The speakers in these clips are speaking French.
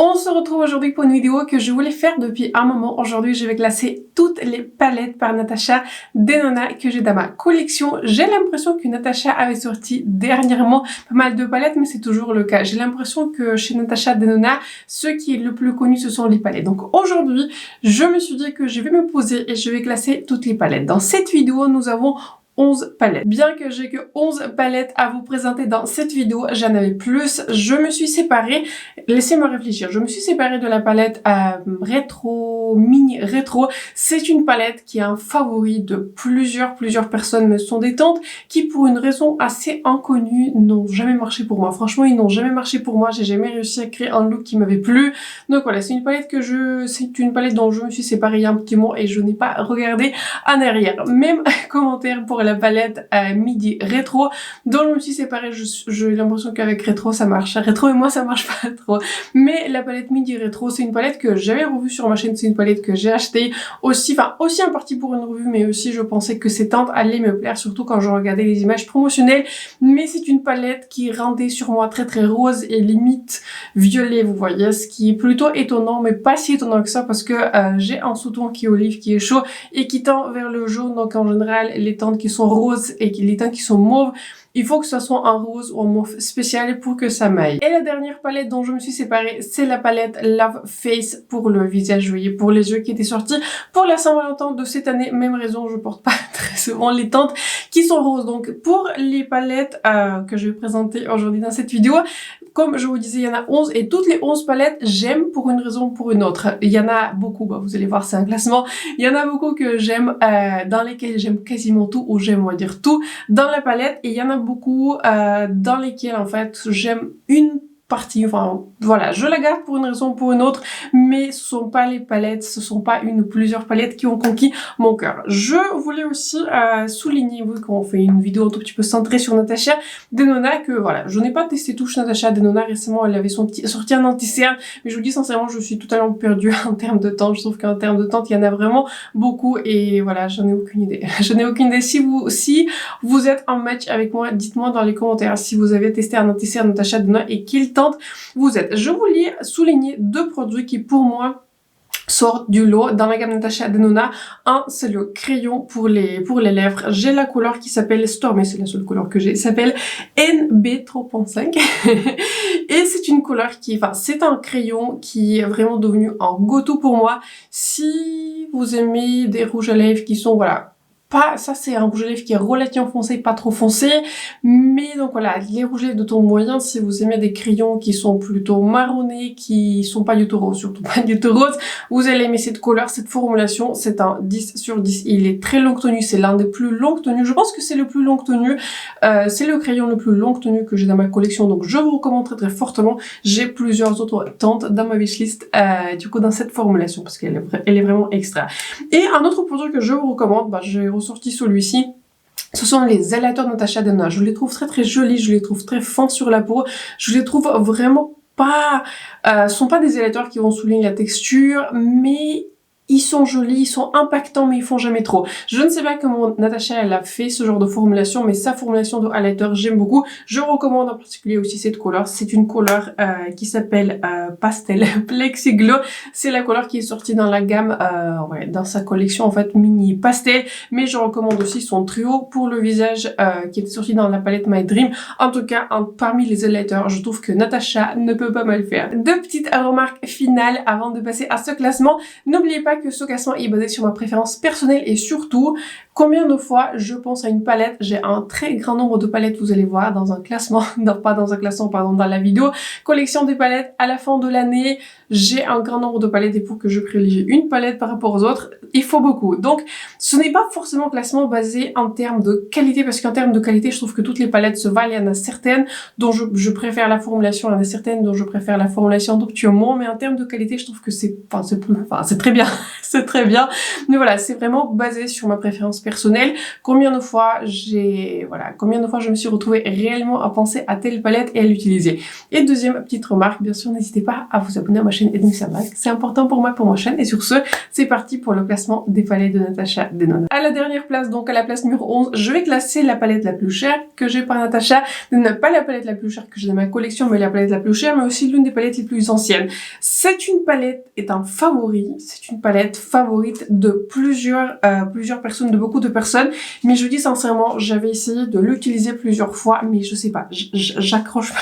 On se retrouve aujourd'hui pour une vidéo que je voulais faire depuis un moment. Aujourd'hui, je vais classer toutes les palettes par Natasha Denona que j'ai dans ma collection. J'ai l'impression que Natasha avait sorti dernièrement pas mal de palettes, mais c'est toujours le cas. J'ai l'impression que chez Natasha Denona, ce qui est le plus connu, ce sont les palettes. Donc aujourd'hui, je me suis dit que je vais me poser et je vais classer toutes les palettes. Dans cette vidéo, nous avons 11 palettes. Bien que j'ai que 11 palettes à vous présenter dans cette vidéo, j'en avais plus. Je me suis séparée, laissez-moi réfléchir, je me suis séparée de la palette rétro, mini rétro. C'est une palette qui est un favori de plusieurs personnes, mais ce sont des tantes qui, pour une raison assez inconnue, n'ont jamais marché pour moi. Franchement, ils n'ont jamais marché pour moi. J'ai jamais réussi à créer un look qui m'avait plu. Donc voilà, c'est une palette dont je me suis séparée il y a un petit mois et je n'ai pas regardé en arrière. Même commentaire pour la palette midi rétro dont je me suis séparée. J'ai l'impression qu'avec rétro ça marche. Rétro et moi ça marche pas trop. Mais la palette midi rétro, c'est une palette que j'avais revue sur ma chaîne. C'est une palette que j'ai achetée aussi en partie pour une revue, mais aussi je pensais que ces teintes allaient me plaire, surtout quand je regardais les images promotionnelles. Mais c'est une palette qui rendait sur moi très rose et limite violet, vous voyez, ce qui est plutôt étonnant, mais pas si étonnant que ça parce que j'ai un sous-ton qui est olive, qui est chaud et qui tend vers le jaune. Donc en général, les teintes qui sont roses et les teintes qui sont mauves, il faut que ce soit un rose ou un mauve spécial pour que ça m'aille. Et la dernière palette dont je me suis séparée, c'est la palette Love Face pour le visage, vous voyez, pour les yeux, qui était sortie pour la Saint-Valentin de cette année. Même raison, je porte pas très souvent les teintes qui sont roses. Donc pour les palettes que je vais présenter aujourd'hui dans cette vidéo, comme je vous disais, il y en a 11 et toutes les 11 palettes, j'aime pour une raison ou pour une autre. Il y en a beaucoup, vous allez voir, c'est un classement. Il y en a beaucoup que j'aime, dans lesquels j'aime quasiment tout, ou j'aime, on va dire, tout dans la palette. Et il y en a beaucoup dans lesquels, en fait, j'aime une partie, enfin voilà, je la garde pour une raison ou pour une autre, mais ce sont pas les palettes, ce sont pas une ou plusieurs palettes qui ont conquis mon cœur. Je voulais aussi souligner, vu qu'on fait une vidéo un tout petit peu centrée sur Natasha Denona, que voilà, je n'ai pas testé touche Natasha Denona récemment. Elle avait sorti un anti-cerne, mais je vous dis sincèrement, je suis totalement perdue en termes de temps. Je trouve qu'en termes de temps, il y en a vraiment beaucoup et voilà, j'en ai aucune idée. Je n'ai aucune idée. Si vous êtes en match avec moi, dites-moi dans les commentaires si vous avez testé un anti-cerne Natasha Denona et quel vous êtes. Je voulais souligner deux produits qui pour moi sortent du lot dans la gamme Natasha Denona. Un, c'est le crayon pour les lèvres. J'ai la couleur qui s'appelle Stormy, c'est la seule couleur que j'ai, s'appelle NB3.5 et c'est une couleur c'est un crayon qui est vraiment devenu un go-to pour moi. Si vous aimez des rouges à lèvres qui sont, voilà, ça c'est un rouge à lèvres qui est relativement foncé, pas trop foncé, mais donc voilà, les rouges à lèvres de ton moyen, si vous aimez des crayons qui sont plutôt marronnés, qui sont pas du tout roses, surtout pas du tout roses, vous allez aimer cette couleur, cette formulation. C'est un 10 sur 10, il est très longue tenue, c'est l'un des plus longues tenues, je pense que c'est le plus longue tenue, c'est le crayon le plus longue tenue que j'ai dans ma collection, donc je vous recommande très fortement. J'ai plusieurs autres teintes dans ma wishlist, du coup dans cette formulation, parce qu'elle est vraiment extra. Et un autre produit que je vous recommande, j'ai ressorti celui-ci. Ce sont les highlighters de Natasha Denona. Je les trouve très jolis, je les trouve très fins sur la peau. Je les trouve vraiment pas... ce sont pas des highlighters qui vont souligner la texture, mais ils sont jolis, ils sont impactants, mais ils font jamais trop. Je ne sais pas comment Natasha elle a fait ce genre de formulation, mais sa formulation de highlighter, j'aime beaucoup. Je recommande en particulier aussi cette couleur. C'est une couleur qui s'appelle Pastel Plexi Glow. C'est la couleur qui est sortie dans la gamme, dans sa collection en fait mini pastel. Mais je recommande aussi son trio pour le visage qui est sorti dans la palette My Dream. En tout cas, parmi les highlighters, je trouve que Natasha ne peut pas mal faire. Deux petites remarques finales avant de passer à ce classement. N'oubliez pas que ce classement est basé sur ma préférence personnelle et surtout combien de fois je pense à une palette. J'ai un très grand nombre de palettes, vous allez voir dans un classement, dans la vidéo collection des palettes à la fin de l'année. J'ai un grand nombre de palettes et pour que je privilégie une palette par rapport aux autres, il faut beaucoup. Donc ce n'est pas forcément un classement basé en termes de qualité, parce qu'en termes de qualité, je trouve que toutes les palettes se valent. Il y en a certaines dont je préfère la formulation, il y en a certaines dont je préfère la formulation d'Optiomon, mais en termes de qualité, je trouve que c'est très bien. c'est très bien. Mais voilà, c'est vraiment basé sur ma préférence personnelle. Combien de fois je me suis retrouvée réellement à penser à telle palette et à l'utiliser. Et deuxième petite remarque, bien sûr, n'hésitez pas à vous abonner à ma chaîne Edmix Sabac. C'est important pour moi, pour ma chaîne. Et sur ce, c'est parti pour le classement des palettes de Natasha Denona. À la dernière place, donc à la place numéro 11, je vais classer la palette la plus chère que j'ai par Natasha Denona. Pas la palette la plus chère que j'ai dans ma collection, mais la palette la plus chère, mais aussi l'une des palettes les plus anciennes. Une palette est un favori, c'est une palette favorite de plusieurs personnes, de beaucoup de personnes, mais je dis sincèrement, j'avais essayé de l'utiliser plusieurs fois, mais je sais pas, j'accroche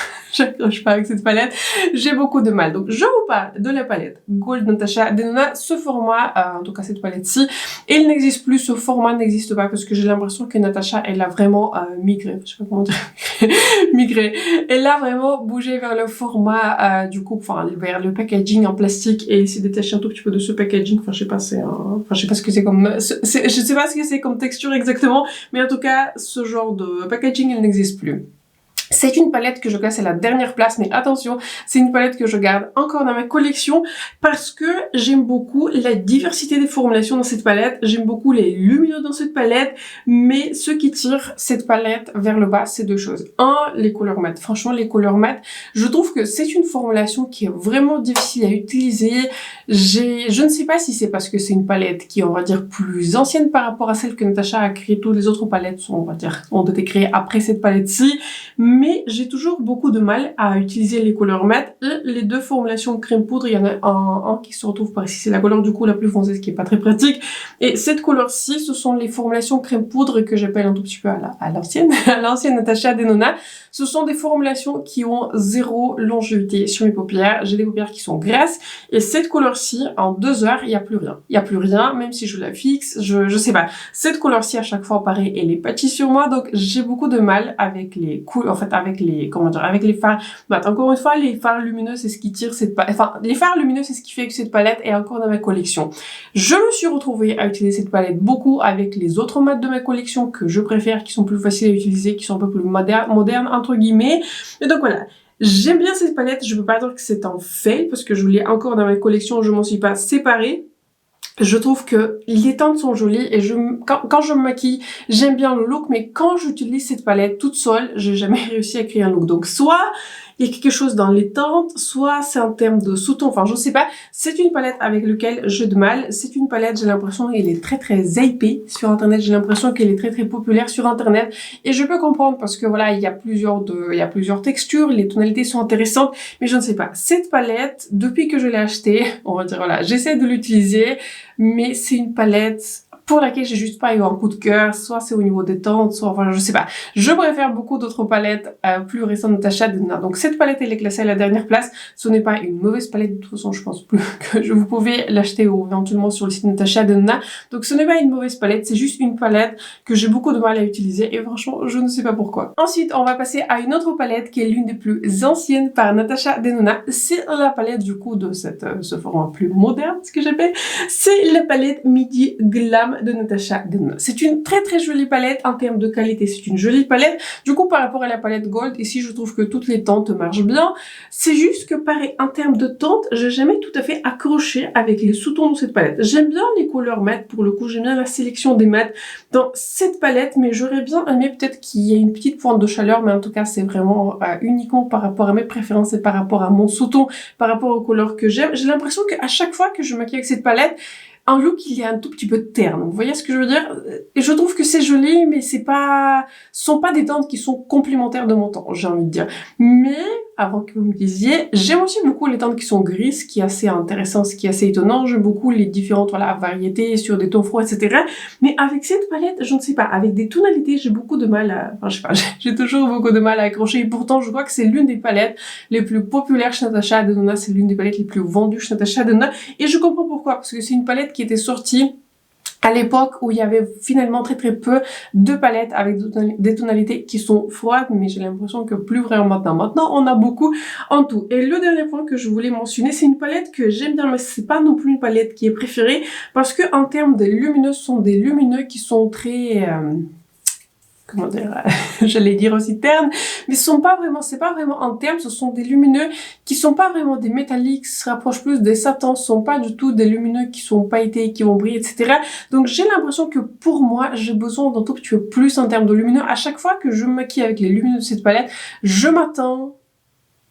pas avec cette palette, j'ai beaucoup de mal. Donc je vous parle de la palette Gold Natasha Denona, ce format, en tout cas cette palette-ci, il n'existe plus, ce format n'existe pas, parce que j'ai l'impression que Natasha, elle a vraiment migré, je sais pas comment dire, migré, elle a vraiment bougé vers le format du coup, enfin vers le packaging en plastique et essayer de détacher un tout petit peu de ce packaging. Enfin, je sais pas, je sais pas ce que c'est comme, je sais pas ce que c'est comme texture exactement, mais en tout cas, ce genre de packaging, il n'existe plus. C'est une palette que je classe à la dernière place, mais attention, c'est une palette que je garde encore dans ma collection parce que j'aime beaucoup la diversité des formulations dans cette palette, j'aime beaucoup les lumineux dans cette palette, mais ce qui tire cette palette vers le bas, c'est deux choses. Un, les couleurs mat. Franchement, les couleurs mat, je trouve que c'est une formulation qui est vraiment difficile à utiliser. Je ne sais pas si c'est parce que c'est une palette qui est, on va dire, plus ancienne par rapport à celle que Natasha a créée. Toutes les autres palettes sont, on va dire, ont été créées après cette palette-ci, mais j'ai toujours beaucoup de mal à utiliser les couleurs mat et les deux formulations crème poudre. Il y en a un qui se retrouve par ici, c'est la couleur du coup la plus foncée, ce qui est pas très pratique, et cette couleur-ci, ce sont les formulations crème poudre que j'appelle un tout petit peu à l'ancienne à l'ancienne Natasha Denona. Ce sont des formulations qui ont zéro longévité sur mes paupières, j'ai des paupières qui sont grasses, et cette couleur-ci, en 2 heures, il y a plus rien. Il y a plus rien, même si je la fixe, je sais pas. Cette couleur-ci, à chaque fois, pareil, elle est patchy sur moi, donc j'ai beaucoup de mal avec les couleurs, en fait, avec les, comment dire, avec les fards. Bah, encore une fois, les fards lumineux, c'est ce qui tire cette palette, enfin, les fards lumineux, c'est ce qui fait que cette palette est encore dans ma collection. Je me suis retrouvée à utiliser cette palette beaucoup avec les autres mats de ma collection que je préfère, qui sont plus faciles à utiliser, qui sont un peu plus modernes, entre guillemets. Et donc voilà. J'aime bien cette palette, je peux pas dire que c'est un fail, parce que je l'ai encore dans ma collection, je m'en suis pas séparée. Je trouve que les teintes sont jolies et quand je me maquille, j'aime bien le look, mais quand j'utilise cette palette toute seule, j'ai jamais réussi à créer un look. Donc soit il y a quelque chose dans les teintes, soit c'est en termes de sous-ton, enfin je sais pas. C'est une palette avec laquelle j'ai de mal. C'est une palette, j'ai l'impression qu'elle est très hypée sur internet, j'ai l'impression qu'elle est très populaire sur internet. Et je peux comprendre parce que voilà, il y a plusieurs textures, les tonalités sont intéressantes, mais je ne sais pas. Cette palette, depuis que je l'ai achetée, on va dire voilà, j'essaie de l'utiliser, mais c'est une palette pour laquelle j'ai juste pas eu un coup de cœur, soit c'est au niveau des teintes, soit voilà, je sais pas. Je préfère beaucoup d'autres palettes plus récentes de Natasha Denona. Donc cette palette elle est classée à la dernière place. Ce n'est pas une mauvaise palette, de toute façon je pense plus que vous pouvez l'acheter éventuellement sur le site Natasha Denona. Donc ce n'est pas une mauvaise palette, c'est juste une palette que j'ai beaucoup de mal à utiliser et franchement je ne sais pas pourquoi. Ensuite on va passer à une autre palette qui est l'une des plus anciennes par Natasha Denona. C'est la palette du coup de ce format plus moderne, ce que j'appelle. C'est la palette Midi Glam de Natasha Denona. C'est une très jolie palette en termes de qualité, c'est une jolie palette. Du coup par rapport à la palette Gold, ici je trouve que toutes les teintes marchent bien. C'est juste que pareil, en termes de teintes, j'ai jamais tout à fait accroché avec les sous-tons de cette palette. J'aime bien les couleurs mat, pour le coup j'aime bien la sélection des mats dans cette palette, mais j'aurais bien aimé peut-être qu'il y ait une petite pointe de chaleur, mais en tout cas c'est vraiment uniquement par rapport à mes préférences et par rapport à mon sous-ton, par rapport aux couleurs que j'aime. J'ai l'impression qu'à chaque fois que je maquille avec cette palette, un look il est un tout petit peu terne, vous voyez ce que je veux dire? Et je trouve que c'est joli, mais ce sont pas des teintes qui sont complémentaires de mon teint, j'ai envie de dire. Mais, avant que vous me disiez, j'aime aussi beaucoup les teintes qui sont grises, ce qui est assez intéressant, ce qui est assez étonnant. J'aime beaucoup les différentes, voilà, variétés sur des tons froids, etc. Mais avec cette palette, je ne sais pas, avec des tonalités, j'ai beaucoup de mal à, enfin, je sais pas, j'ai toujours beaucoup de mal à accrocher. Et pourtant, je crois que c'est l'une des palettes les plus populaires chez Natasha Denona, c'est l'une des palettes les plus vendues chez Natasha Denona. Et je comprends pourquoi, parce que c'est une palette qui était sortie à l'époque où il y avait finalement très peu de palettes avec des tonalités qui sont froides, mais j'ai l'impression que plus vraiment maintenant. Maintenant, on a beaucoup en tout. Et le dernier point que je voulais mentionner, c'est une palette que j'aime bien, mais c'est pas non plus une palette qui est préférée, parce que en termes de lumineux, ce sont des lumineux qui sont très comment dire, j'allais dire aussi terne, mais c'est pas vraiment en termes, ce sont des lumineux qui sont pas vraiment des métalliques, qui se rapprochent plus des satins, ce sont pas du tout des lumineux qui sont pailletés, qui vont briller, etc. Donc j'ai l'impression que pour moi, j'ai besoin d'un tout petit peu plus en termes de lumineux. À chaque fois que je me maquille avec les lumineux de cette palette, je m'attends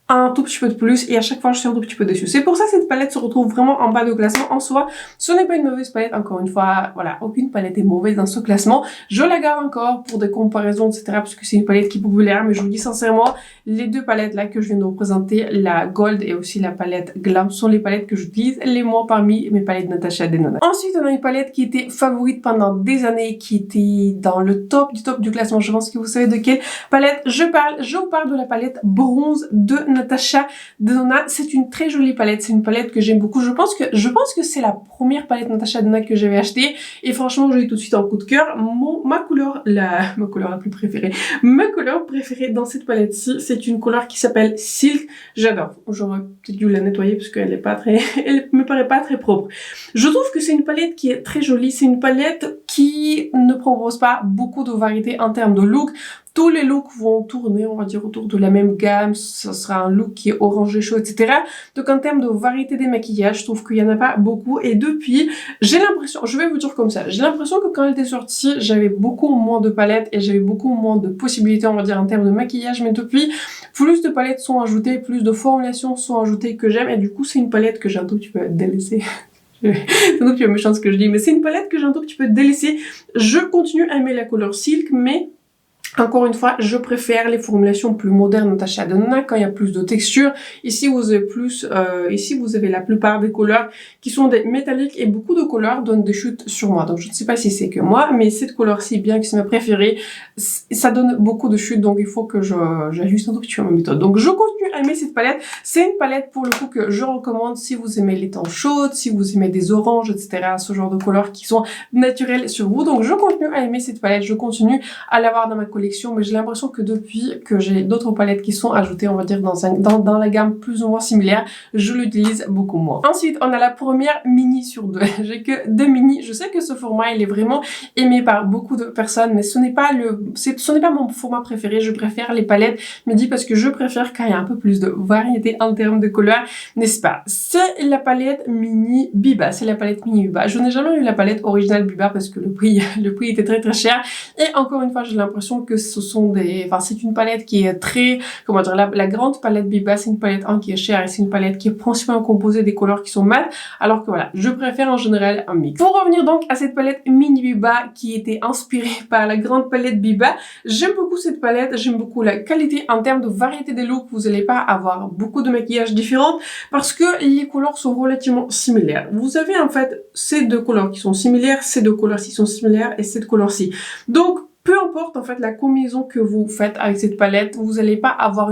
un tout petit peu de plus et à chaque fois je suis un tout petit peu déçue. C'est pour ça que cette palette se retrouve vraiment en bas de classement. En soi, ce n'est pas une mauvaise palette, encore une fois, voilà, aucune palette est mauvaise dans ce classement. Je la garde encore pour des comparaisons, etc. parce que c'est une palette qui est populaire, mais je vous dis sincèrement, les deux palettes là que je viens de vous présenter, la Gold et aussi la palette Glam, sont les palettes que j'utilise les moins parmi mes palettes Natasha Denona. Ensuite, on a une palette qui était favorite pendant des années, qui était dans le top du classement. Je pense que vous savez de quelle palette je parle. Je vous parle de la palette Bronze de Natasha Denona. C'est une très jolie palette, c'est une palette que j'aime beaucoup. Je pense que c'est la première palette Natasha Denona que j'avais achetée et franchement j'ai eu tout de suite un coup de cœur. Ma couleur la plus préférée, ma couleur préférée dans cette palette-ci, c'est une couleur qui s'appelle Silk. J'adore. J'aurais peut-être dû la nettoyer parce qu'elle est pas très, elle me paraît pas très propre. Je trouve que c'est une palette qui est très jolie, c'est une palette qui ne propose pas beaucoup de variété en termes de look. Tous les looks vont tourner, on va dire, autour de la même gamme. Ce sera un look qui est orangé chaud, etc. Donc, en termes de variété des maquillages, je trouve qu'il y en a pas beaucoup. Et depuis, j'ai l'impression, je vais vous dire comme ça, j'ai l'impression que quand elle était sortie, j'avais beaucoup moins de palettes et j'avais beaucoup moins de possibilités, on va dire, en termes de maquillage. Mais depuis, plus de palettes sont ajoutées, plus de formulations sont ajoutées que j'aime. Et du coup, c'est une palette que j'ai un tout petit peu délaissée. C'est un tout petit peu méchant ce que je dis, mais c'est une palette que j'ai un tout petit peu délaissée. Je continue à aimer la couleur Silk, mais encore une fois, je préfère les formulations plus modernes Natasha Denona quand il y a plus de texture. Ici, vous avez ici vous avez la plupart des couleurs qui sont des métalliques et beaucoup de couleurs donnent des chutes sur moi. Donc, je ne sais pas si c'est que moi, mais cette couleur-ci, bien que c'est ma préférée, ça donne beaucoup de chutes. Donc, il faut que j'ajuste un tout petit peu ma méthode. Donc, je continue à aimer cette palette. C'est une palette pour le coup que je recommande si vous aimez les tons chaudes, si vous aimez des oranges, etc. Ce genre de couleurs qui sont naturelles sur vous. Donc, je continue à aimer cette palette. Je continue à l'avoir dans ma collection. Mais j'ai l'impression que depuis que j'ai d'autres palettes qui sont ajoutées, on va dire, dans la gamme plus ou moins similaire, je l'utilise beaucoup moins. Ensuite, on a la première mini sur deux. J'ai que 2 mini. Je sais que ce format, il est vraiment aimé par beaucoup de personnes, mais ce n'est pas mon format préféré. Je préfère les palettes midi parce que je préfère quand il y a un peu plus de variété en termes de couleurs, n'est-ce pas? C'est la palette mini Biba. C'est la palette mini Biba. Je n'ai jamais eu la palette originale Biba parce que le prix était très très cher. Et encore une fois, j'ai l'impression que c'est une palette qui est très, comment dire, la grande palette Biba, c'est une palette qui est chère et c'est une palette qui est principalement composée des couleurs qui sont mat, alors que voilà, je préfère en général un mix. Pour revenir donc à cette palette mini Biba qui était inspirée par la grande palette Biba, j'aime beaucoup cette palette, j'aime beaucoup la qualité en termes de variété des looks. Vous n'allez pas avoir beaucoup de maquillages différents parce que les couleurs sont relativement similaires. Vous avez en fait ces deux couleurs qui sont similaires, ces deux couleurs-ci sont similaires et cette couleur-ci. Donc, peu importe en fait la combinaison que vous faites avec cette palette, vous n'allez pas avoir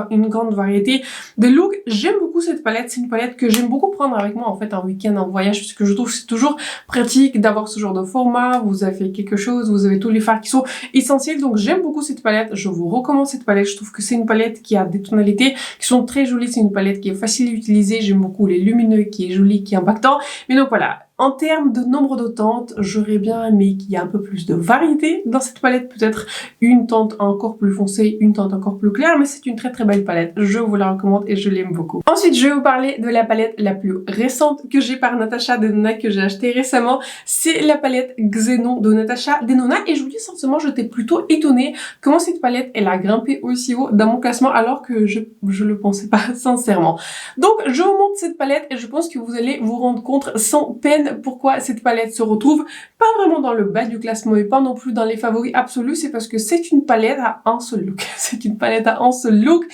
une grande variété de looks. J'aime beaucoup cette palette, c'est une palette que j'aime beaucoup prendre avec moi en fait en week-end, en voyage, parce que je trouve que c'est toujours pratique d'avoir ce genre de format. Vous avez quelque chose, vous avez tous les fards qui sont essentiels, donc j'aime beaucoup cette palette, je vous recommande cette palette. Je trouve que c'est une palette qui a des tonalités qui sont très jolies, c'est une palette qui est facile à utiliser, j'aime beaucoup les lumineux, qui est joli, qui est impactant, mais donc voilà. En termes de nombre de teintes, j'aurais bien aimé qu'il y ait un peu plus de variété dans cette palette, peut-être une teinte encore plus foncée, une teinte encore plus claire, mais c'est une très très belle palette, je vous la recommande et je l'aime beaucoup. Ensuite, je vais vous parler de la palette la plus récente que j'ai par Natasha Denona, que j'ai achetée récemment, c'est la palette Xenon de Natasha Denona, et je vous dis sincèrement, j'étais plutôt étonnée comment cette palette, elle a grimpé aussi haut dans mon classement, alors que je le pensais pas sincèrement. Donc, je vous montre cette palette et je pense que vous allez vous rendre compte sans peine pourquoi cette palette se retrouve pas vraiment dans le bas du classement et pas non plus dans les favoris absolus. C'est parce que c'est une palette à un seul look. C'est une palette à un seul look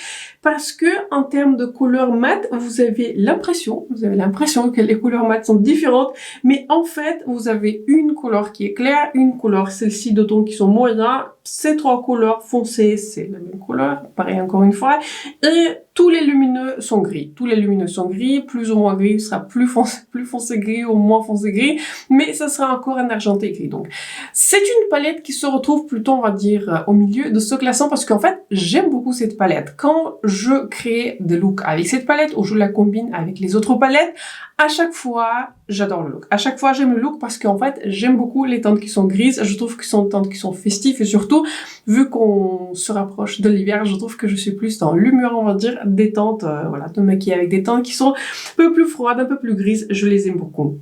parce que en termes de couleurs mat, vous avez l'impression que les couleurs mat sont différentes, mais en fait, vous avez une couleur qui est claire, une couleur, celle-ci de tons qui sont moyens. Ces trois couleurs foncées, c'est la même couleur, pareil encore une fois, et tous les lumineux sont gris. Tous les lumineux sont gris, plus ou moins gris, sera plus foncé gris ou moins foncé gris, mais ça sera encore un argenté gris. Donc, c'est une palette qui se retrouve plutôt, on va dire, au milieu de ce classement parce qu'en fait, j'aime beaucoup cette palette. Quand je crée des looks avec cette palette ou je la combine avec les autres palettes, à chaque fois, j'adore le look. À chaque fois, j'aime le look parce qu'en fait, j'aime beaucoup les teintes qui sont grises. Je trouve que ce sont des teintes qui sont festives et surtout, vu qu'on se rapproche de l'hiver, je trouve que je suis plus dans l'humeur, on va dire, des teintes, voilà, de me maquiller avec des teintes qui sont un peu plus froides, un peu plus grises. Je les aime beaucoup.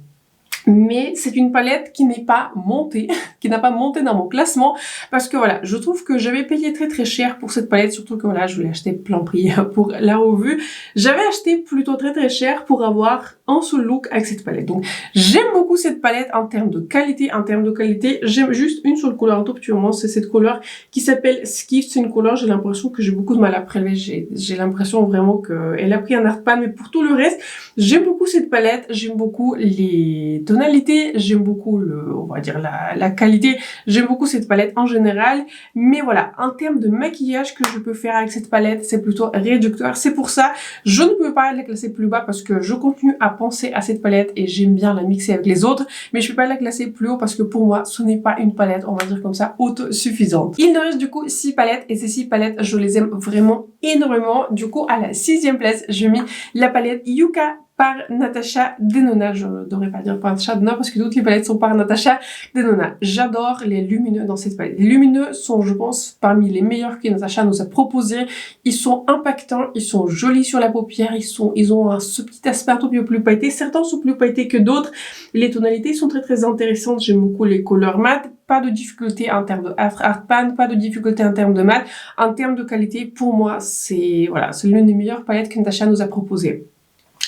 Mais c'est une palette qui n'est pas montée, qui n'a pas monté dans mon classement parce que voilà, je trouve que j'avais payé très cher pour cette palette, surtout que voilà, je voulais acheter plein prix pour la revue. J'avais acheté plutôt très cher pour avoir un seul look avec cette palette. Donc j'aime beaucoup cette palette en termes de qualité. J'aime juste une seule couleur un tout petit moment, c'est cette couleur qui s'appelle Skift. C'est une couleur, j'ai l'impression que j'ai beaucoup de mal à prélever. J'ai l'impression vraiment qu'elle a pris un art pan, mais pour tout le reste, j'aime beaucoup cette palette, j'aime beaucoup les tonalité, j'aime beaucoup on va dire la qualité, j'aime beaucoup cette palette en général, mais voilà, en termes de maquillage que je peux faire avec cette palette, c'est plutôt réducteur. C'est pour ça, je ne peux pas la classer plus bas parce que je continue à penser à cette palette et j'aime bien la mixer avec les autres, mais je peux pas la classer plus haut parce que pour moi, ce n'est pas une palette, on va dire comme ça, autosuffisante. Il nous reste du coup 6 palettes et ces 6 palettes, je les aime vraiment énormément. Du coup, à la 6e place, je mets la palette Yuka par Natasha Denona. Je ne devrais pas dire par Natasha Denona parce que toutes les palettes sont par Natasha Denona. J'adore les lumineux dans cette palette. Les lumineux sont, je pense, parmi les meilleurs que Natasha nous a proposés. Ils sont impactants, ils sont jolis sur la paupière, ils ont ce petit aspect un tout petit peu plus pailleté. Certains sont plus pailletés que d'autres. Les tonalités sont très intéressantes. J'aime beaucoup les couleurs mat. Pas de difficulté en termes de art pan, pas de difficulté en termes de mat. En termes de qualité, pour moi, c'est l'une des meilleures palettes que Natasha nous a proposées.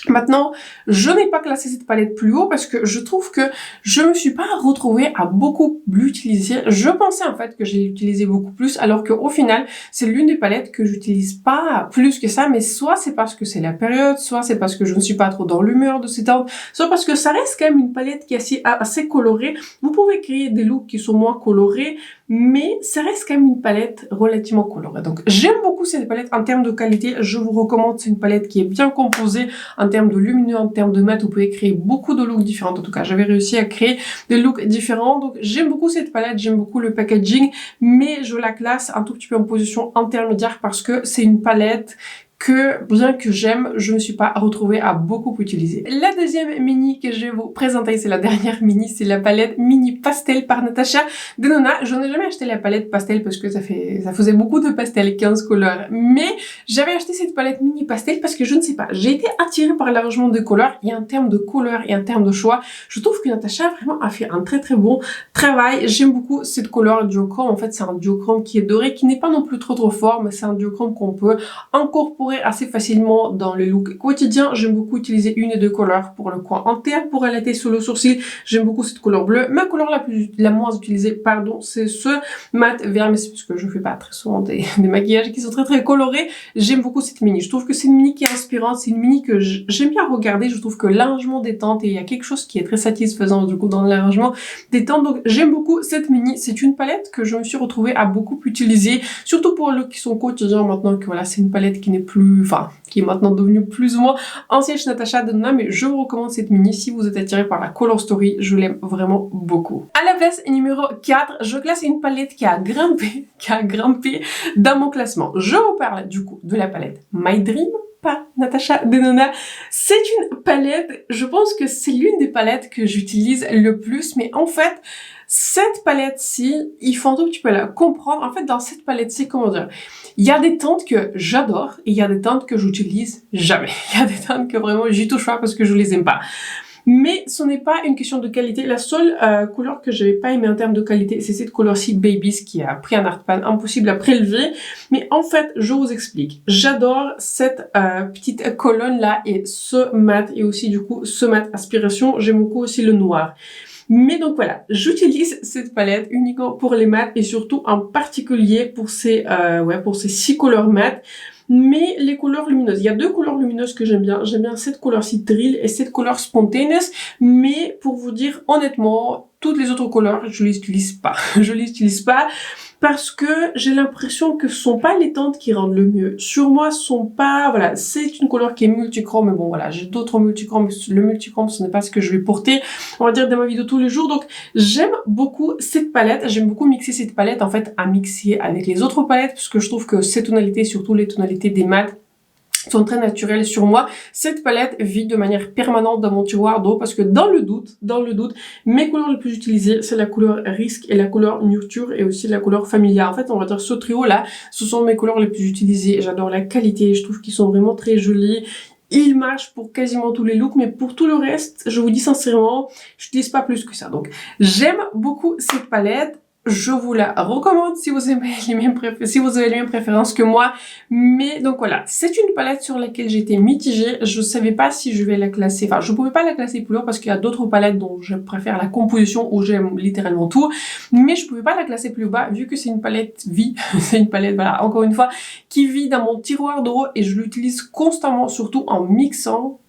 Maintenant, je n'ai pas classé cette palette plus haut parce que je trouve que je me suis pas retrouvée à beaucoup l'utiliser. Je pensais en fait que j'ai utilisé beaucoup plus alors qu'au final, c'est l'une des palettes que j'utilise pas plus que ça, mais soit c'est parce que c'est la période, soit c'est parce que je ne suis pas trop dans l'humeur de ces teintes, soit parce que ça reste quand même une palette qui est assez colorée. Vous pouvez créer des looks qui sont moins colorés, mais ça reste quand même une palette relativement colorée. Donc j'aime beaucoup cette palette en termes de qualité, je vous recommande, c'est une palette qui est bien composée en termes de lumineux, en termes de mat, vous pouvez créer beaucoup de looks différents. En tout cas, j'avais réussi à créer des looks différents. Donc j'aime beaucoup cette palette, j'aime beaucoup le packaging, mais je la classe un tout petit peu en position intermédiaire parce que c'est une palette que, bien que j'aime, je me suis pas retrouvée à beaucoup utiliser. La deuxième mini que je vais vous présenter, c'est la dernière mini, c'est la palette mini pastel par Natasha Denona. Je n'ai jamais acheté la palette pastel parce que ça faisait beaucoup de pastel, 15 couleurs. Mais j'avais acheté cette palette mini pastel parce que je ne sais pas, j'ai été attirée par l'arrangement de couleurs et en termes de couleurs et en termes de choix, je trouve que Natasha vraiment a fait un très bon travail. J'aime beaucoup cette couleur duochrome. En fait, c'est un duochrome qui est doré, qui n'est pas non plus trop fort, mais c'est un duochrome qu'on peut incorporer assez facilement dans le look quotidien. J'aime beaucoup utiliser une et deux couleurs pour le coin entier, pour allaiter sous le sourcil. J'aime beaucoup cette couleur bleue. Ma couleur la moins utilisée, pardon, c'est ce mat vert, mais c'est parce que je fais pas très souvent des maquillages qui sont très colorés. J'aime beaucoup cette mini. Je trouve que c'est une mini qui est inspirante. C'est une mini que j'aime bien regarder. Je trouve que l'arrangement des teintes, et il y a quelque chose qui est très satisfaisant du coup dans l'arrangement des teintes. Donc j'aime beaucoup cette mini. C'est une palette que je me suis retrouvée à beaucoup utiliser, surtout pour les looks qui sont quotidiens maintenant que voilà, c'est une palette qui n'est plus, qui est maintenant devenue plus ou moins ancienne chez Natasha Denona, mais je vous recommande cette mini si vous êtes attiré par la Color Story, je l'aime vraiment beaucoup. À la place numéro 4, je classe une palette qui a grimpé dans mon classement. Je vous parle du coup de la palette My Dream par Natasha Denona. C'est une palette, je pense que c'est l'une des palettes que j'utilise le plus, mais en fait, cette palette-ci, il faut un tout petit peu la comprendre. En fait, dans cette palette-ci, comment dire, il y a des teintes que j'adore et il y a des teintes que j'utilise jamais. Il y a des teintes que vraiment j'y touche pas parce que je les aime pas. Mais ce n'est pas une question de qualité. La seule couleur que j'avais pas aimé en termes de qualité, c'est cette couleur-ci Babies qui a pris un art pan impossible à prélever. Mais en fait, je vous explique. J'adore cette petite colonne-là et ce mat et aussi du coup ce mat aspiration. J'aime beaucoup aussi le noir. Mais donc voilà, j'utilise cette palette uniquement pour les mats et surtout en particulier pour ces 6 couleurs mat. Mais les couleurs lumineuses, il y a 2 couleurs lumineuses que j'aime bien. J'aime bien cette couleur-ci Thrill et cette couleur Spontaneous. Mais pour vous dire honnêtement, toutes les autres couleurs, je les utilise pas. Je les utilise pas parce que j'ai l'impression que ce sont pas les teintes qui rendent le mieux. Sur moi, ce sont pas, voilà, c'est une couleur qui est multichrome, mais bon, voilà, j'ai d'autres multichromes. Le multichrome, ce n'est pas ce que je vais porter, on va dire, dans ma vidéo tous les jours. Donc, j'aime beaucoup cette palette. J'aime beaucoup mixer cette palette, en fait, à mixer avec les autres palettes, parce que je trouve que ces tonalités, surtout les tonalités des mats, sont très naturels sur moi. Cette palette vit de manière permanente dans mon tiroir d'eau parce que dans le doute, mes couleurs les plus utilisées, c'est la couleur Risque et la couleur Nurture et aussi la couleur Familia. En fait, on va dire ce trio-là, ce sont mes couleurs les plus utilisées. J'adore la qualité, je trouve qu'ils sont vraiment très jolis. Ils marchent pour quasiment tous les looks, mais pour tout le reste, je vous dis sincèrement, je n'utilise pas plus que ça. Donc, j'aime beaucoup cette palette. Je vous la recommande si vous aimez si vous avez les mêmes préférences que moi. Mais donc voilà, c'est une palette sur laquelle j'étais mitigée. Je savais pas si je vais la classer. Enfin, je pouvais pas la classer plus haut parce qu'il y a d'autres palettes dont je préfère la composition où j'aime littéralement tout. Mais je pouvais pas la classer plus bas vu que c'est une palette vie. C'est une palette, voilà, encore une fois, qui vit dans mon tiroir d'eau et je l'utilise constamment, surtout en mixant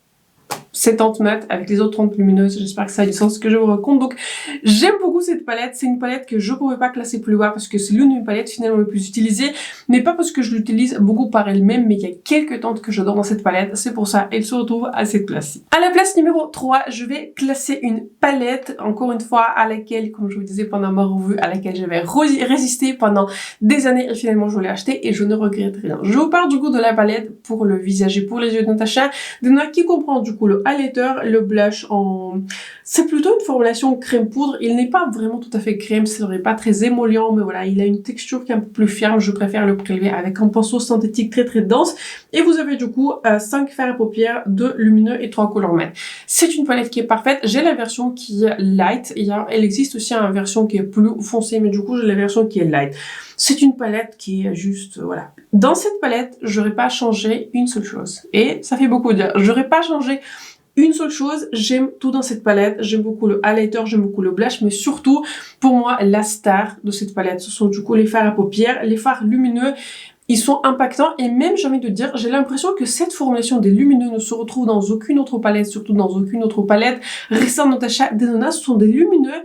ces teintes mates avec les autres teintes lumineuses. J'espère que ça a du sens ce que je vous raconte. Donc j'aime beaucoup cette palette. C'est une palette que je ne pouvais pas classer plus bas parce que c'est l'une des palettes finalement les plus utilisées, mais pas parce que je l'utilise beaucoup par elle-même, mais il y a quelques teintes que j'adore dans cette palette. C'est pour ça elle se retrouve à cette place-ci. À la place numéro 3, je vais classer une palette, encore une fois, à laquelle, comme je vous disais pendant ma revue, à laquelle j'avais résisté pendant des années et finalement je l'ai achetée et je ne regrette rien. Je vous parle du coup de la palette pour le visage et pour les yeux de Natasha Denona qui comprend du coup le highlighter, le blush en... C'est plutôt une formulation crème poudre. Il n'est pas vraiment tout à fait crème, ce n'est pas très émollient, mais voilà, il a une texture qui est un peu plus ferme. Je préfère le prélever avec un pinceau synthétique très dense. Et vous avez du coup 5 fards à paupières, 2 lumineux et 3 couleurs mat. C'est une palette qui est parfaite. J'ai la version qui est light. Elle existe aussi une version qui est plus foncée, mais du coup j'ai la version qui est light. C'est une palette qui est juste, voilà. Dans cette palette, j'aurais pas changé une seule chose. Et ça fait beaucoup dire. J'aurais pas changé une seule chose. J'aime tout dans cette palette. J'aime beaucoup le highlighter, j'aime beaucoup le blush, mais surtout, pour moi, la star de cette palette, ce sont du coup les fards à paupières, les fards lumineux. Ils sont impactants et même, j'ai envie de dire, j'ai l'impression que cette formulation des lumineux ne se retrouve dans aucune autre palette, surtout dans aucune autre palette récente Natasha Denona. Ce sont des lumineux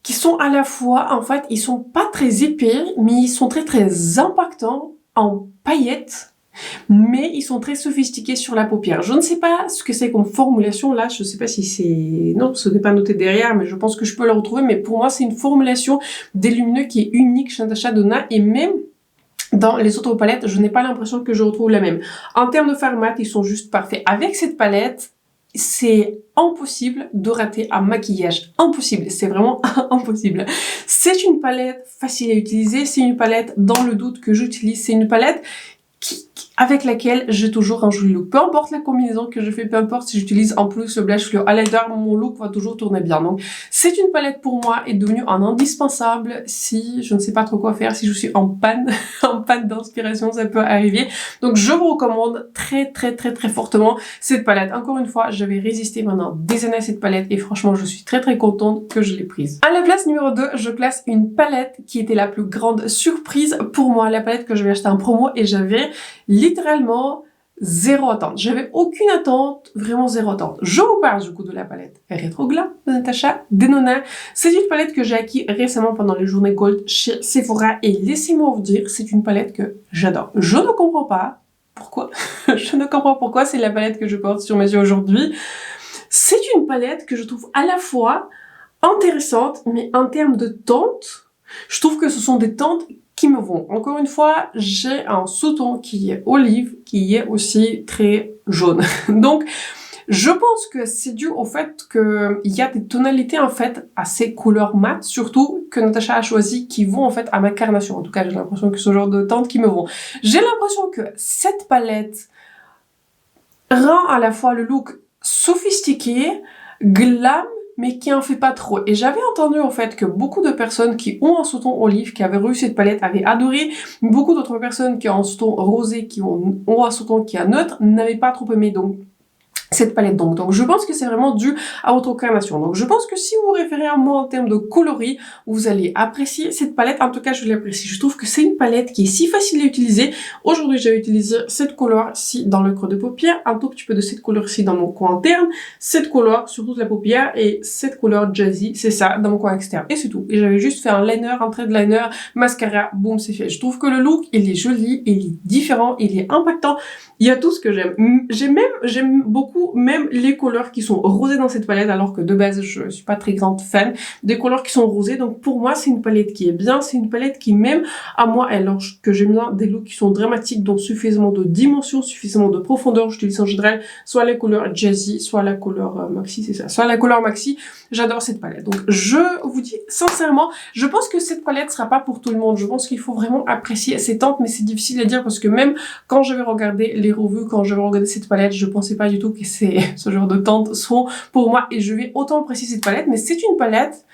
qui sont à la fois, en fait, ils sont pas très épais, mais ils sont très impactants en paillettes, mais ils sont très sophistiqués sur la paupière. Je ne sais pas ce que c'est comme formulation là, je ne sais pas si c'est... Non, ce n'est pas noté derrière, mais je pense que je peux le retrouver, mais pour moi, c'est une formulation des lumineux qui est unique chez Natasha Denona, et même dans les autres palettes, je n'ai pas l'impression que je retrouve la même. En termes de fard mat, ils sont juste parfaits. Avec cette palette, c'est impossible de rater un maquillage. Impossible, c'est vraiment impossible. C'est une palette facile à utiliser, c'est une palette dans le doute que j'utilise, c'est une palette avec laquelle j'ai toujours un joli look. Peu importe la combinaison que je fais, peu importe si j'utilise en plus le blush, le highlighter, mon look va toujours tourner bien. Donc c'est une palette pour moi est devenue un indispensable si je ne sais pas trop quoi faire, si je suis en panne, en panne d'inspiration, ça peut arriver. Donc je vous recommande très fortement cette palette. Encore une fois, j'avais résisté pendant des années à cette palette et franchement je suis très contente que je l'ai prise. À la place numéro 2, je classe une palette qui était la plus grande surprise pour moi, la palette que j'avais achetée en promo et j'avais littéralement zéro attente. J'avais aucune attente, vraiment zéro attente. Je vous parle du coup de la palette Retro Glam de Natasha Denona. C'est une palette que j'ai acquis récemment pendant les journées Gold chez Sephora et laissez-moi vous dire, c'est une palette que j'adore. Je ne comprends pas pourquoi. Je ne comprends pas pourquoi c'est la palette que je porte sur mes yeux aujourd'hui. C'est une palette que je trouve à la fois intéressante, mais en termes de teintes, je trouve que ce sont des teintes qui me vont. Encore une fois, j'ai un sous-ton qui est olive, qui est aussi très jaune. Donc, je pense que c'est dû au fait qu'il y a des tonalités en fait assez couleurs mat, surtout que Natasha a choisi qui vont en fait à ma carnation. En tout cas, j'ai l'impression que ce genre de teintes qui me vont. J'ai l'impression que cette palette rend à la fois le look sophistiqué, glam, mais qui en fait pas trop. Et j'avais entendu en fait que beaucoup de personnes qui ont un sous-ton olive, qui avaient reçu cette palette, avaient adoré. Beaucoup d'autres personnes qui ont un sous-ton rosé, qui ont un sous-ton qui est neutre, n'avaient pas trop aimé. Donc cette palette donc je pense que c'est vraiment dû à votre carnation. Donc je pense que si vous vous référez à moi en termes de coloris, vous allez apprécier cette palette. En tout cas je l'apprécie. Je trouve que c'est une palette qui est si facile à utiliser. Aujourd'hui j'ai utilisé cette couleur-ci dans le creux de paupière, un tout petit peu de cette couleur-ci dans mon coin interne, cette couleur sur toute la paupière et cette couleur jazzy, c'est ça, dans mon coin externe. Et c'est tout. Et j'avais juste fait un liner, un trait de liner, mascara, boum, c'est fait. Je trouve que le look, il est joli, il est différent, il est impactant. Il y a tout ce que j'aime. J'aime beaucoup beaucoup même les couleurs qui sont rosées dans cette palette, alors que de base je suis pas très grande fan des couleurs qui sont rosées. Donc pour moi c'est une palette qui est bien, c'est une palette qui même à moi, alors que j'aime bien des looks qui sont dramatiques, dont suffisamment de dimension, suffisamment de profondeur. J'utilise en général soit les couleurs jazzy, soit la couleur maxi, c'est ça, soit la couleur maxi. J'adore cette palette. Donc je vous dis sincèrement, je pense que cette palette sera pas pour tout le monde. Je pense qu'il faut vraiment apprécier ces teintes, mais c'est difficile à dire parce que même quand je vais regarder les revues, quand je vais regarder cette palette, je pensais pas du tout que ce genre de teintes sont pour moi et je vais autant apprécier cette palette. Mais c'est une palette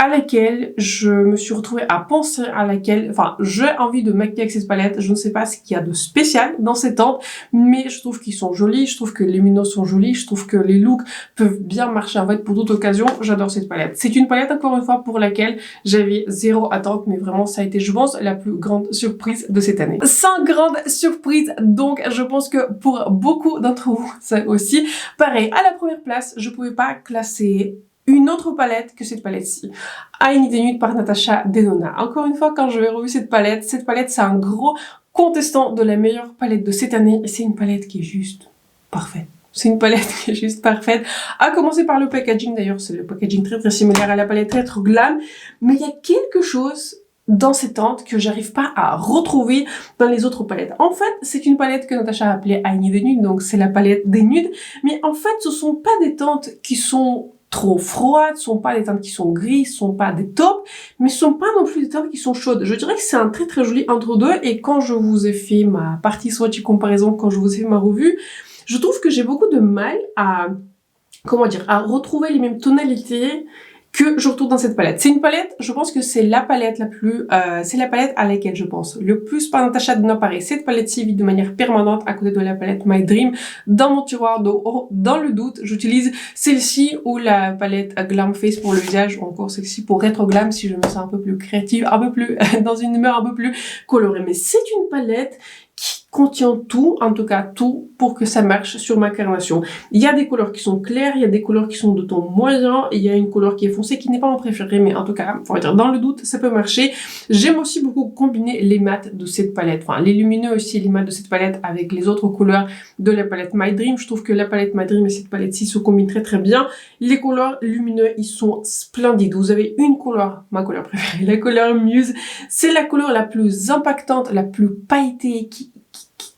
à laquelle je me suis retrouvée à penser, à laquelle, enfin, j'ai envie de maquiller avec cette palette. Je ne sais pas ce qu'il y a de spécial dans ces teintes, mais je trouve qu'ils sont jolis, je trouve que les lumineux sont jolis, je trouve que les looks peuvent bien marcher en fait pour toute occasion. J'adore cette palette. C'est une palette, encore une fois, pour laquelle j'avais zéro attente, mais vraiment, ça a été, je pense, la plus grande surprise de cette année. Sans grande surprise, donc, je pense que pour beaucoup d'entre vous, ça aussi. Pareil, à la première place, je pouvais pas classer une autre palette que cette palette-ci. I Need a Nude par Natasha Denona. Encore une fois, quand je vais revu cette palette, c'est un gros contestant de la meilleure palette de cette année. Et c'est une palette qui est juste parfaite. C'est une palette qui est juste parfaite. À commencer par le packaging, d'ailleurs, c'est le packaging très similaire à la palette Retro Glam. Mais il y a quelque chose dans ces teintes que j'arrive pas à retrouver dans les autres palettes. En fait, c'est une palette que Natasha a appelée I Need a Nude, donc c'est la palette des nudes. Mais en fait, ce sont pas des teintes qui sont trop froides, ce sont pas des teintes qui sont grises, ce sont pas des taupes, mais ce sont pas non plus des teintes qui sont chaudes. Je dirais que c'est un très joli entre deux, et quand je vous ai fait ma partie swatch et comparaison, quand je vous ai fait ma revue, je trouve que j'ai beaucoup de mal à, comment dire, à retrouver les mêmes tonalités que je retrouve dans cette palette. C'est une palette, je pense que c'est la palette la plus, c'est la palette à laquelle je pense le plus par Natasha Denona. Pareil, cette palette-ci vit de manière permanente à côté de la palette My Dream dans mon tiroir. Donc, dans le doute, j'utilise celle-ci ou la palette Glam Face pour le visage, ou encore celle-ci pour Retro Glam si je me sens un peu plus créative, un peu plus dans une humeur un peu plus colorée. Mais c'est une palette qui contient tout, en tout cas tout, pour que ça marche sur ma carnation. Il y a des couleurs qui sont claires, il y a des couleurs qui sont de ton moyen, et il y a une couleur qui est foncée qui n'est pas mon préféré, mais en tout cas, on va dire dans le doute, ça peut marcher. J'aime aussi beaucoup combiner les mats de cette palette, enfin les lumineux aussi, les mats de cette palette avec les autres couleurs de la palette My Dream. Je trouve que la palette My Dream et cette palette-ci se combinent très bien. Les couleurs lumineux, ils sont splendides. Vous avez une couleur, ma couleur préférée, la couleur Muse. C'est la couleur la plus impactante, la plus pailletée,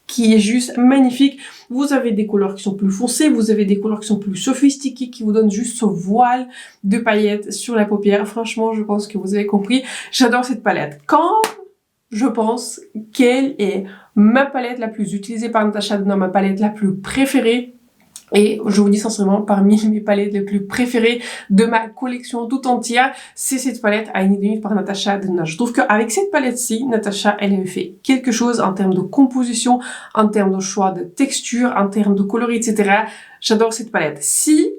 qui est juste magnifique. Vous avez des couleurs qui sont plus foncées, vous avez des couleurs qui sont plus sophistiquées, qui vous donnent juste ce voile de paillettes sur la paupière. Franchement, je pense que vous avez compris. J'adore cette palette. Quand je pense qu'elle est ma palette la plus utilisée par Natasha Denona, ma palette la plus préférée, et je vous dis sincèrement, parmi mes palettes les plus préférées de ma collection tout entière, c'est cette palette I Need a Nude par Natasha Denona. Je trouve qu'avec cette palette-ci, Natasha, elle avait fait quelque chose en termes de composition, en termes de choix de texture, en termes de coloris, etc. J'adore cette palette. Si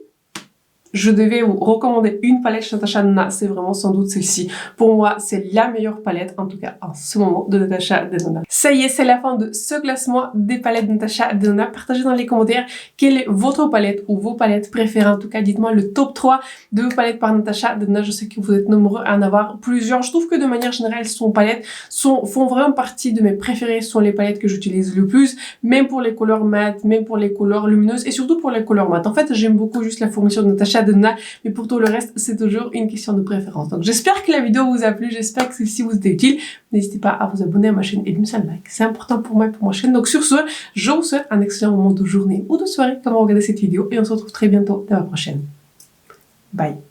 je devais vous recommander une palette chez Natasha Denona, c'est vraiment sans doute celle-ci. Pour moi, c'est la meilleure palette, en tout cas en ce moment, de Natasha Denona. Ça y est, c'est la fin de ce classement des palettes de Natasha Denona. Partagez dans les commentaires quelle est votre palette ou vos palettes préférées. En tout cas, dites-moi le top 3 de vos palettes par Natasha Denona. Je sais que vous êtes nombreux à en avoir plusieurs. Je trouve que de manière générale, son palette font vraiment partie de mes préférées. Ce sont les palettes que j'utilise le plus, même pour les couleurs mat, même pour les couleurs lumineuses et surtout pour les couleurs mat. En fait, j'aime beaucoup juste la fourniture de Natasha Denona, mais pour tout le reste, c'est toujours une question de préférence. Donc j'espère que la vidéo vous a plu, j'espère que celle-ci vous était utile. N'hésitez pas à vous abonner à ma chaîne et de me faire un like. C'est important pour moi et pour ma chaîne. Donc sur ce, je vous souhaite un excellent moment de journée ou de soirée quand vous regardez cette vidéo et on se retrouve très bientôt dans la prochaine. Bye.